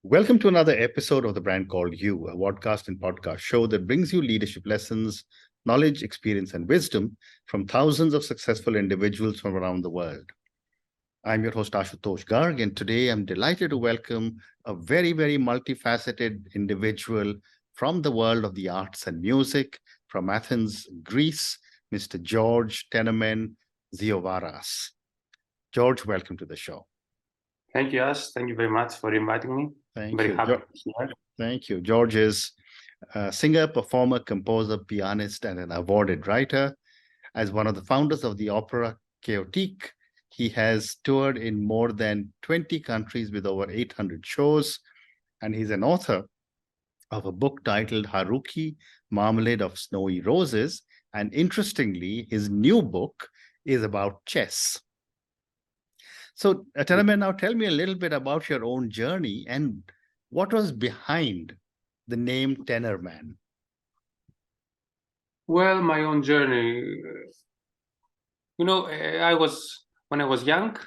Welcome to another episode of The Brand Called You, a podcast and podcast show that brings you leadership lessons, knowledge, experience, and wisdom from thousands of successful individuals from around the world. I'm your host, Ashutosh Garg, and today I'm delighted to welcome a very, very multifaceted individual from the world of the arts and music, from Athens, Greece, Mr. George Tenorman Tziouvaras. George, welcome to the show. Thank you, Ash. Thank you very much for inviting me. Thank Very you. happy to be here. Thank you. George is a singer, performer, composer, pianist, and an awarded writer. As one of the founders of the opera Chaotique, he has toured in more than 20 countries with over 800 shows, and he's an author of a book titled Haruki, Marmalade of Snowy Roses. And interestingly, his new book is about chess. So, Tenorman, now tell me a little bit about your own journey and what was behind the name Tenorman. Well, my own journey. When I was young,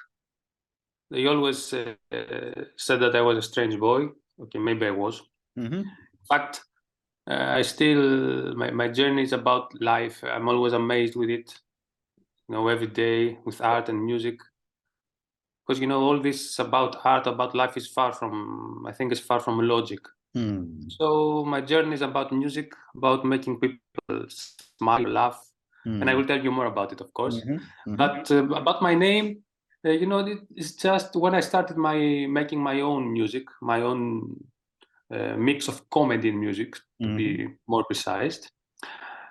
they always said that I was a strange boy. Okay, maybe I was. Mm-hmm. In fact, my journey is about life. I'm always amazed with it, every day with art and music. Because, all this about art, about life is far from logic. So my journey is about music, about making people smile, laugh. And I will tell you more about it, of course. But about my name, it's just when I started making my own music, my own mix of comedy and music, to be more precise.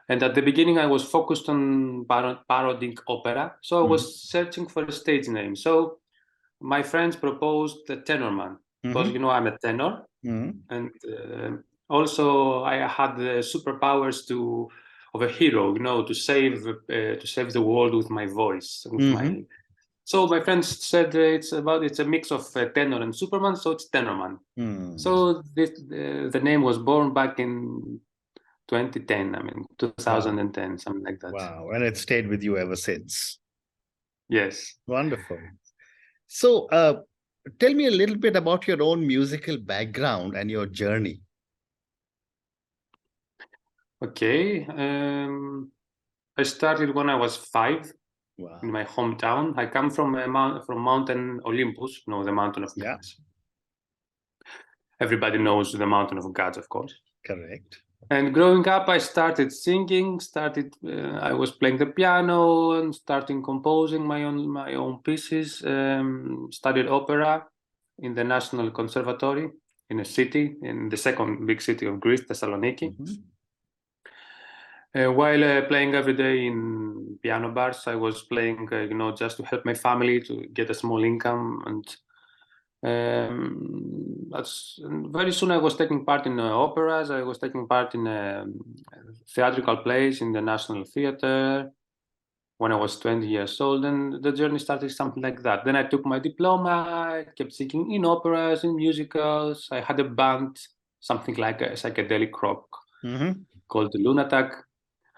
And at the beginning, I was focused on parodying opera. So I was searching for a stage name. So my friends proposed the Tenorman, because, I'm a tenor. And also I had the superpowers of a hero, to save the world with my voice. So my friends said it's a mix of tenor and Superman, so it's Tenorman. So the name was born back in 2010, 2010, something like that. Wow, and it stayed with you ever since. Yes. Wonderful. So tell me a little bit about your own musical background and your journey. Okay. I started when I was 5. Wow. In my hometown. I come from Mountain Olympus, the mountain of gods. Everybody knows the mountain of gods, of course. Correct. And growing up, I started singing. I was playing the piano and starting composing my own pieces. Studied opera in the National Conservatory in the second big city of Greece, Thessaloniki. While playing every day in piano bars, I was playing, just to help my family to get a small income. And very soon I was taking part in operas. I was taking part in theatrical plays in the National Theatre when I was 20 years old. And the journey started something like that. Then I took my diploma. I kept singing in operas, in musicals. I had a band, something like a psychedelic rock called the Lunatic.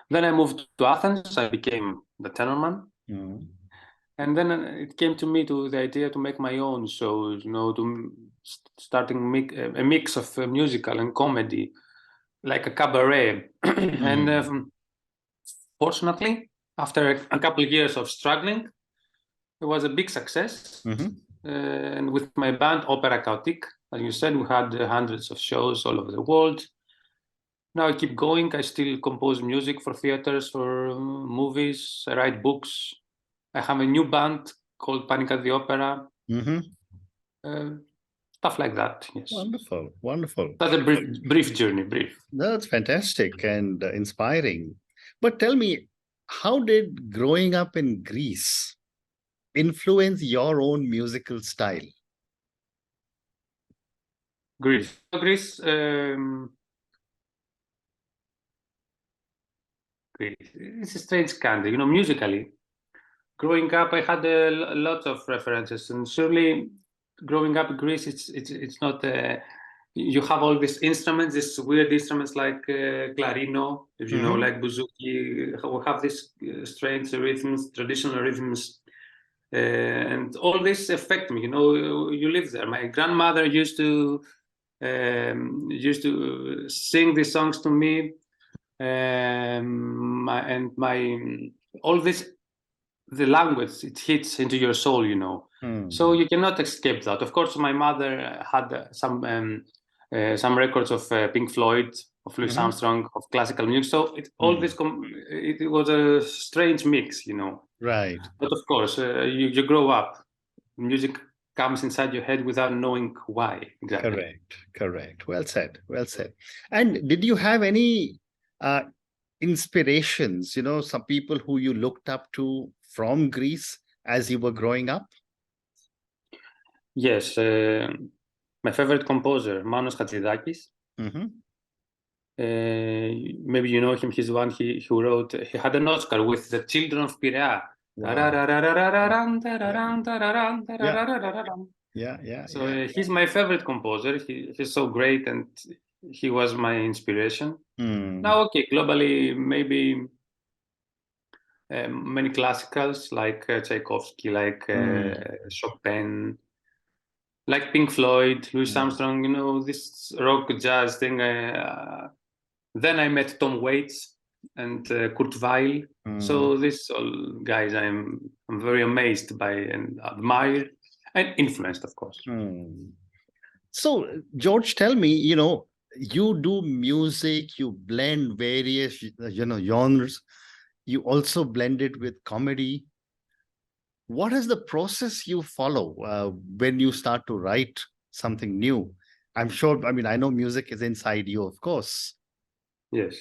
Then I moved to Athens. I became the Tenorman. And then it came to me to the idea to make my own shows, starting a mix of musical and comedy, like a cabaret. And fortunately, after a couple of years of struggling, it was a big success. And with my band, Opera Chaotique, as you said, we had hundreds of shows all over the world. Now I keep going. I still compose music for theaters, for movies. I write books. I have a new band called Panica the Opera. Stuff like that. Yes. Wonderful, wonderful. That's a brief journey. That's fantastic and inspiring. But tell me, how did growing up in Greece influence your own musical style? Greece. It's a strange country, musically. Growing up, I had a lot of references, and surely, growing up in Greece, it's not. You have all these instruments, these weird instruments like clarino, if you know, like bouzouki. We have these strange rhythms, traditional rhythms, and all this affect me. You live there. My grandmother used to used to sing these songs to me, and my all this, the language, it hits into your soul, you know. So you cannot escape that. Of course, my mother had some records of Pink Floyd, of Louis Armstrong, of classical music. So all this, it was a strange mix, you know. Right. But of course, you grow up. Music comes inside your head without knowing why exactly. Correct. Well said. Well said. And did you have any inspirations, some people who you looked up to from Greece as you were growing up? Yes. My favorite composer, Manos Hatzidakis. Maybe you know him. He's the one who wrote, he had an Oscar with The Children of Pirea. Yeah. So he's my favorite composer. He's so great, and he was my inspiration. Now, okay, globally, maybe many classicals like Tchaikovsky, like Chopin, like Pink Floyd, Louis Armstrong, you know, this rock jazz thing. Then I met Tom Waits and Kurt Weill. So these all guys I'm very amazed by and admire and influenced, of course. So, George, tell me, you do music, you blend various, genres. You also blend it with comedy. What is the process you follow when you start to write something new? I'm sure, I know music is inside you, of course. Yes.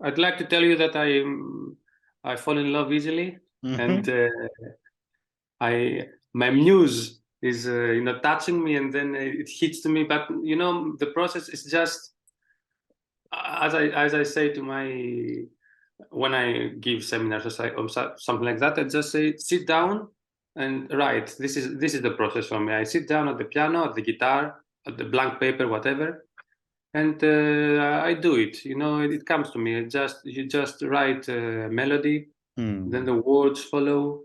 I'd like to tell you that I fall in love easily, and my muse is touching me, and then it hits to me. But the process is just as I say to when I give seminars or something like that, I just say, sit down and write. This is the process for me. I sit down at the piano, at the guitar, at the blank paper, whatever, and I do it. It comes to me. You just write a melody, then the words follow,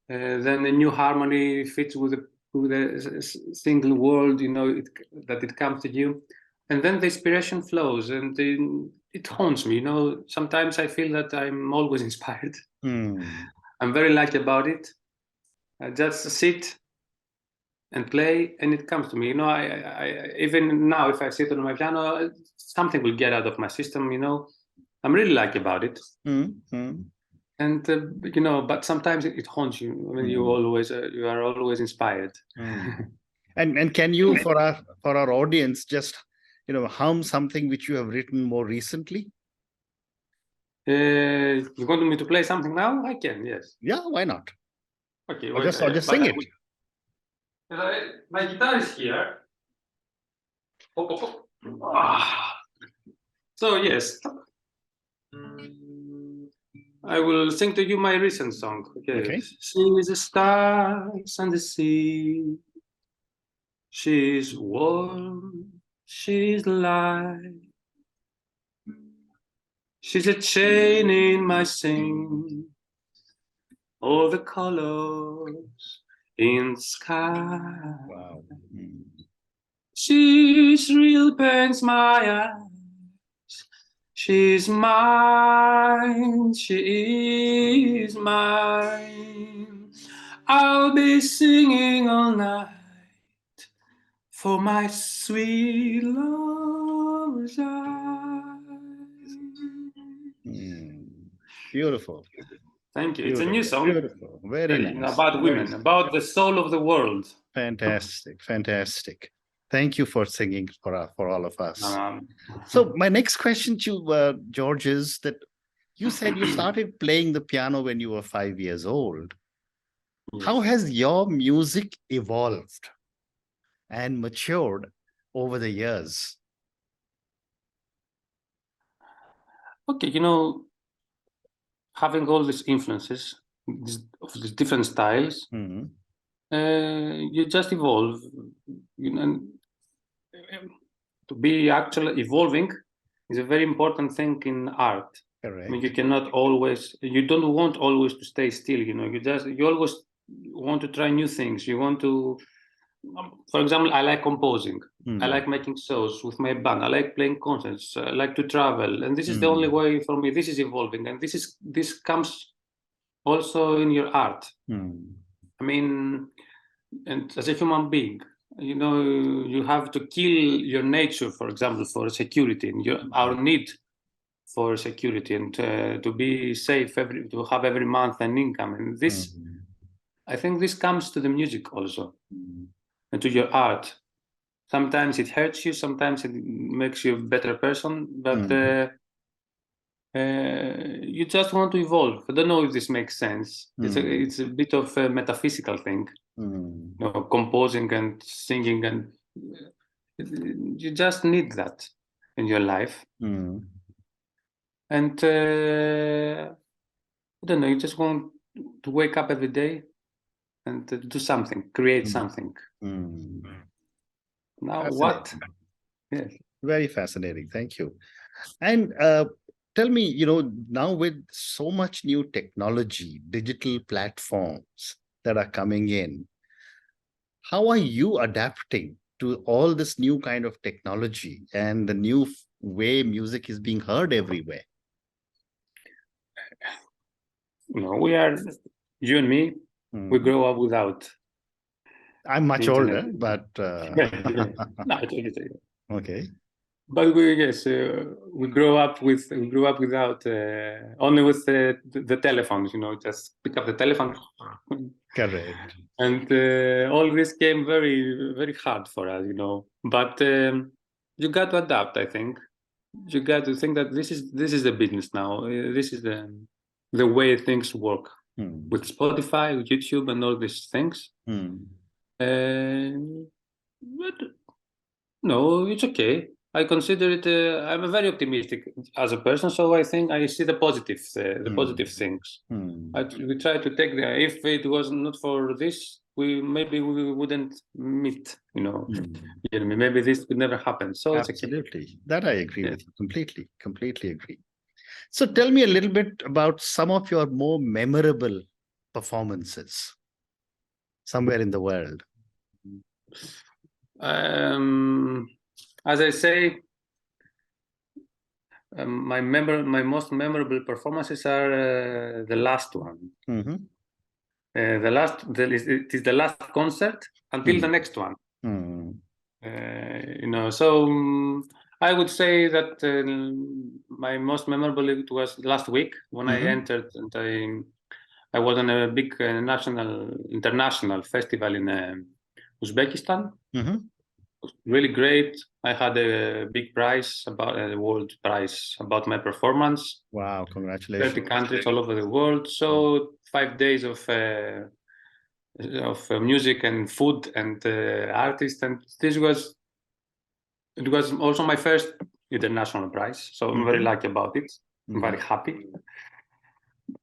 then a new harmony fits with a single word. That it comes to you, and then the inspiration flows, and it haunts me. Sometimes I feel that I'm always inspired. I'm very lucky about it. I just sit and play, and it comes to me. I even now, if I sit on my piano, something will get out of my system. I'm really lucky about it. And but sometimes it haunts you. You are always inspired. And can you, for our audience, just hum something which you have written more recently? You want me to play something now? I can, yes. Yeah, why not? Okay. Or just sing it. My guitar is here. So yes, I will sing to you my recent song. Okay. She's the stars and the sea. She's warm. She's light. She's a chain in my sing. All the colors in the sky. Wow. She's real pains my eyes. She's mine. She is mine. I'll be singing all night for my sweet love's eyes. Beautiful. Thank you. Beautiful. It's a new song. Beautiful. Very nice. About women, about the soul of the world. Fantastic. Fantastic. Thank you for singing for all of us. So my next question to you, George, is that you said you started playing the piano when you were 5 years old. Yes. How has your music evolved and matured over the years? Okay, having all these influences of these different styles, you just evolve. To be actually evolving is a very important thing in art. Correct. You cannot always, you don't want always to stay still. You always want to try new things. You want to, for example, I like composing. I like making shows with my band. I like playing concerts. I like to travel, and this is the only way for me. This is evolving, and this comes also in your art. I mean, and as a human being, you know, you have to kill your nature, for example, for security, and our need for security, and to be safe, to have every month an income. And this, I think, this comes to the music also, and to your art. Sometimes it hurts you, sometimes it makes you a better person, but you just want to evolve. I don't know if this makes sense. It's a bit of a metaphysical thing, you know, composing and singing, and you just need that in your life. And I don't know, you just want to wake up every day and do something, create something. Now what? Yes. Very fascinating. Thank you. And tell me, you know, now with so much new technology, digital platforms that are coming in, how are you adapting to all this new kind of technology and the new way music is being heard everywhere? You know, you and me, we grow up without. I'm much internet. older, but No, it's okay. But we grew up without only with the telephones. You know, just pick up the telephone. Correct. And all this came very, very hard for us, you know. But you got to adapt. I think you got to think that this is the business now. This is the way things work with Spotify, with YouTube, and all these things. But no, it's okay. I consider it. I'm very optimistic as a person, so I think I see the positive things. We try to take if it was not for this, maybe we wouldn't meet. You know, maybe this would never happen. So absolutely, it's okay. That I agree with you completely. Completely agree. So tell me a little bit about some of your more memorable performances somewhere in the world. As I say, my most memorable performances are the last one. It is the last concert until the next one. You know, so I would say that my most memorable, it was last week when I entered, and I was on a big international festival in Uzbekistan. It was really great. I had a big prize, about a world prize, about my performance. Wow, congratulations. 30 countries all over the world. So 5 days of music and food and artists, and it was also my first international prize. So I'm very lucky about it. I'm very happy.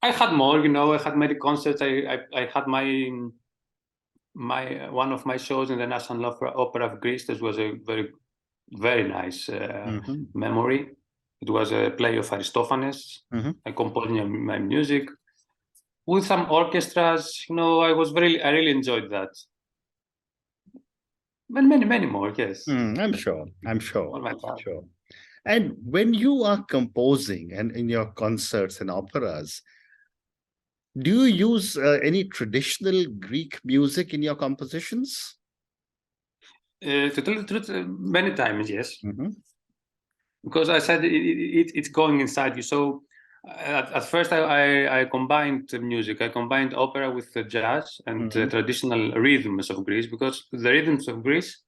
I had more, you know. I had many concerts. I had my one of my shows in the National Opera of Greece. This was a very, very nice memory. It was a play of Aristophanes. I composed my music with some orchestras. You know, I really enjoyed that. And many more, yes. I'm sure. And when you are composing and in your concerts and operas, do you use any traditional Greek music in your compositions? To tell the truth, many times, yes. Because I said it's going inside you. So at first I combined music. I combined opera with jazz and traditional rhythms of Greece, because the rhythms of Greece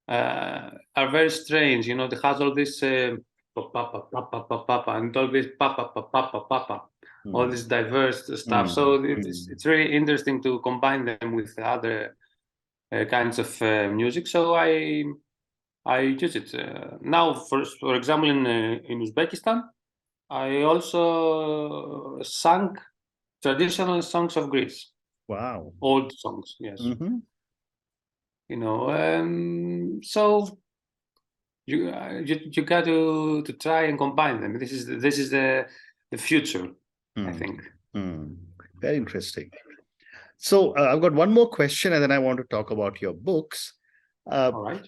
are very strange. You know, they has all this pa-pa-pa-pa-pa-pa-pa, and all this pa-pa-pa-pa-pa-pa, all this diverse stuff. So it's really interesting to combine them with other kinds of music. So I use it now. For example, in Uzbekistan, I also sang traditional songs of Greece. Wow, old songs, yes. You know, so you got to try and combine them. This is the future, I think. Very interesting. So I've got one more question, and then I want to talk about your books. All right.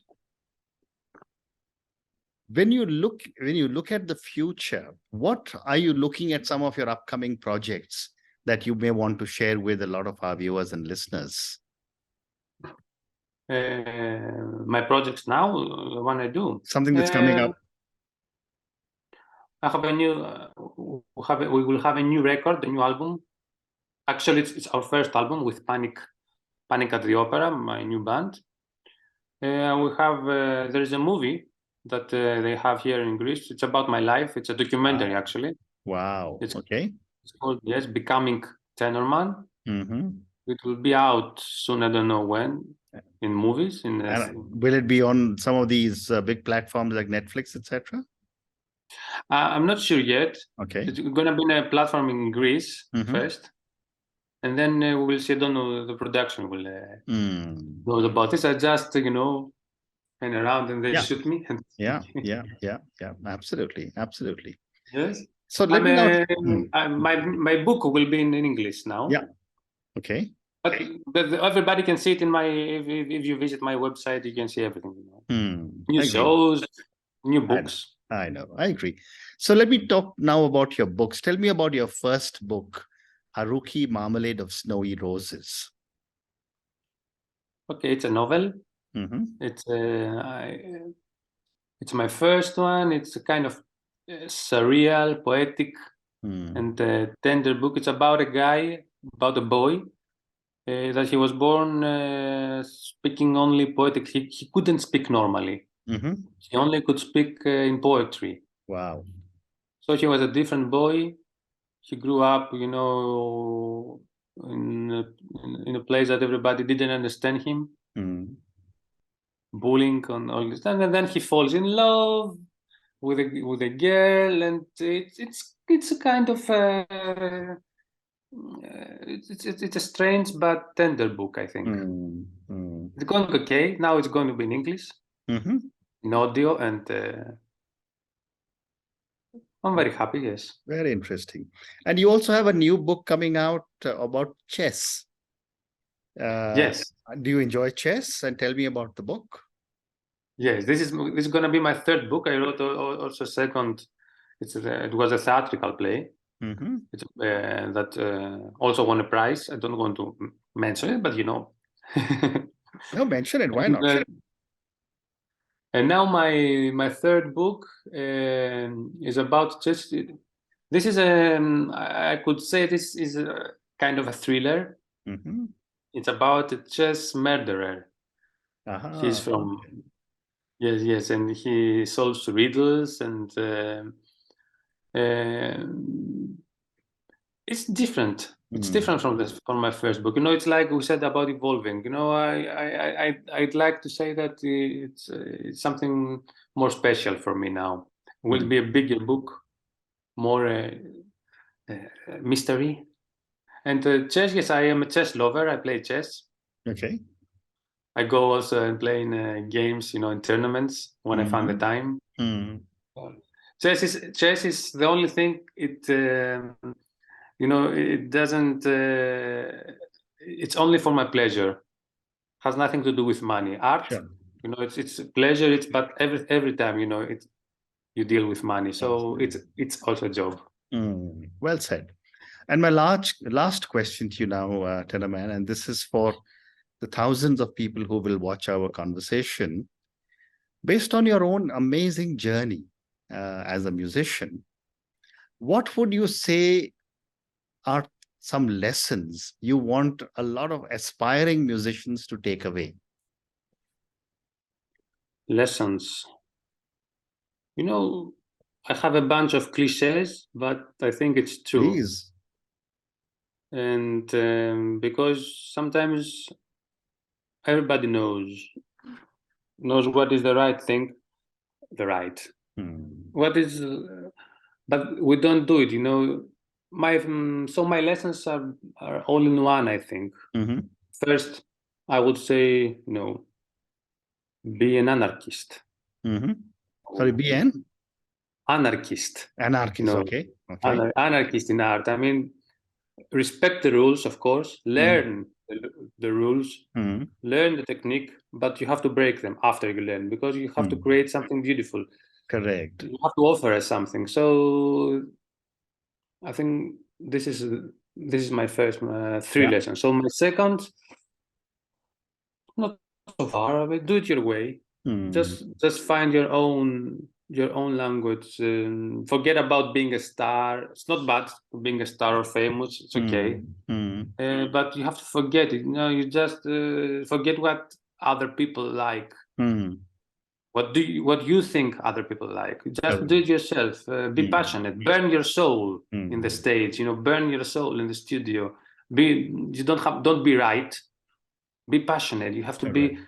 When you look at the future, what are you looking at some of your upcoming projects that you may want to share with a lot of our viewers and listeners? My projects now, the one I do. Something that's coming up. I have a new. We will have a new record, a new album. Actually, it's our first album with Panic at the Opera, my new band. We have there is a movie that they have here in Greece. It's about my life. It's a documentary, actually. Wow. Okay. It's called, yes, Becoming Tenorman. Mm-hmm. It will be out soon. I don't know when. In movies. Will it be on some of these big platforms like Netflix, etc.? I'm not sure yet. Okay. It's going to be on a platform in Greece first, and then we will see. I don't know, the production will know about this. I just hang around and they shoot me. Yeah. Absolutely. Yes. So let me now. My book will be in English now. Yeah. Okay. But everybody can see it in my. If you visit my website, you can see everything. New shows, new books. I know. I agree. So let me talk now about your books. Tell me about your first book, Haruki Marmalade of Snowy Roses. Okay, it's a novel. It's my first one. It's a kind of surreal, poetic, and tender book. It's about a guy, about a boy, that he was born speaking only poetic. He couldn't speak normally. He only could speak in poetry. Wow. So he was a different boy. He grew up, in a place that everybody didn't understand him. Bullying on all this, and then he falls in love with a girl, and it's a kind of it's a strange but tender book, I think. It's going okay. Now it's going to be in English, in audio, and I'm very happy. Yes. Very interesting. And you also have a new book coming out about chess. Yes. Do you enjoy chess? And tell me about the book. Yes, this is going to be my third book. I wrote also second. It was a theatrical play. That also won a prize. I don't want to mention it, but No, mention it. Why not? And now my third book is about chess. This is I could say this is a kind of a thriller. It's about a chess murderer. He's from yes, and he solves riddles, and it's different. It's different from my first book. It's like we said about evolving. I'd like to say that it's something more special for me now. It will be a bigger book, more mystery. And chess, yes, I am a chess lover. I play chess. Okay. I go also and play in games, in tournaments when I find the time. Chess is the only thing. It doesn't. It's only for my pleasure. Has nothing to do with money. Art, it's pleasure. But every time, you deal with money. So it's also a job. Well said. And my last question to you now, Tenorman, and this is for the thousands of people who will watch our conversation. Based on your own amazing journey as a musician, what would you say are some lessons you want a lot of aspiring musicians to take away? Lessons. I have a bunch of cliches, but I think it's true. Please. And because sometimes everybody knows what is the right thing, what is, but we don't do it. My lessons are all in one, I think. First, I would say, be an anarchist. Sorry, be an anarchist. Anarchist, okay. Anarchist in art. I mean, respect the rules, of course. Learn the rules, Mm, learn the technique, but you have to break them after you learn, because you have to create something beautiful. correct. You have to offer us something. So I think this is my first 3 Yeah. lessons. So my second, not so far away. Do it your way. Mm, Just find your own language. Forget about being a star. It's not bad being a star or famous. It's okay. But you have to forget it. You just forget what other people like. mm, What you think other people like? Just correct. do it yourself. Be Mm, passionate. Burn your soul in the mm, stage. Burn your soul in the studio. Don't be right. Be passionate. You have to correct. be.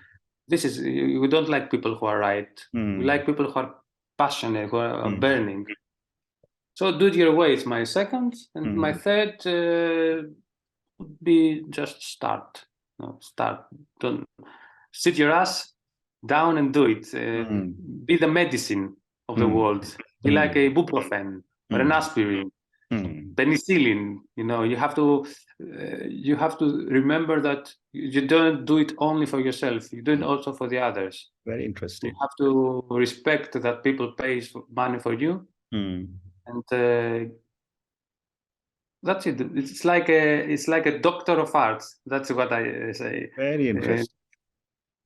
We don't like people who are right. We Mm, like people who are passionate, who are mm, burning. So do it your way is my second, and my mm, third would be just start. Start. Don't sit your ass down and do it. mm, Be the medicine of the mm, world. Be like mm, a ibuprofen or an mm, aspirin, mm, penicillin. You have to remember that you don't do it only for yourself. You do it mm. also for the others. Very You interesting. have to respect that people pay money for you, Mm, and that's it. It's like a doctor of arts. That's what I say. very Uh, interesting.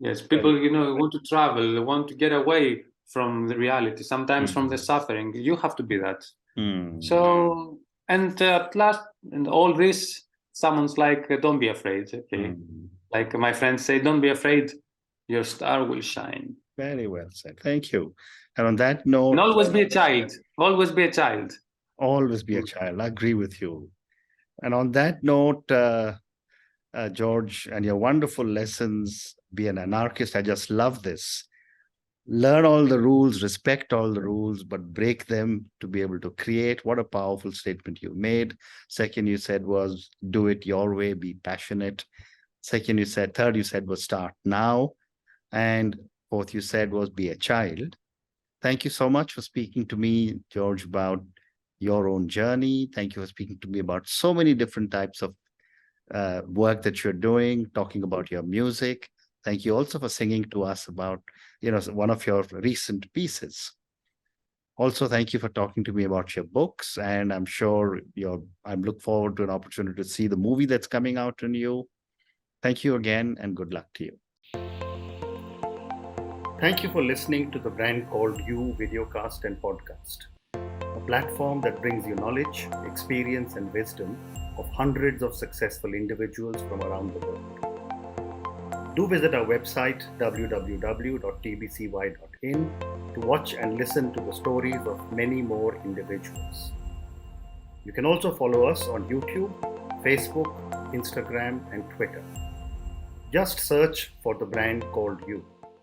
yes, Very. people want to travel, want to get away from the reality, sometimes from the Mm, suffering. You have to be that. mm, So, and at last, and all this, someone's like, don't be afraid. Okay, mm. like my friends say, don't be afraid. Your star will shine. Very well said. Thank you. And on that And note, always be a child. Always be a child. always be a child. I agree with you. And on that note, George, and your wonderful lessons, be an anarchist. I just love this. Learn all the rules, respect all the rules, but break them to be able to create. What a powerful statement you made. Second, you said was do it your way, be passionate. Third, you said was start now. And fourth, you said was be a child. Thank you so much for speaking to me, George, about your own journey. Thank you for speaking to me about so many different types of work that you're doing, talking about your music. Thank you also for singing to us about, one of your recent pieces. Also, thank you for talking to me about your books, and I'm sure I look forward to an opportunity to see the movie that's coming out in you. Thank you again, and good luck to you. Thank you for listening to the Brand Called You videocast and podcast, a platform that brings you knowledge, experience, and wisdom of hundreds of successful individuals from around the world. Do visit our website www.tbcy.in to watch and listen to the stories of many more individuals. You can also follow us on YouTube, Facebook, Instagram, and Twitter. Just search for the Brand Called You.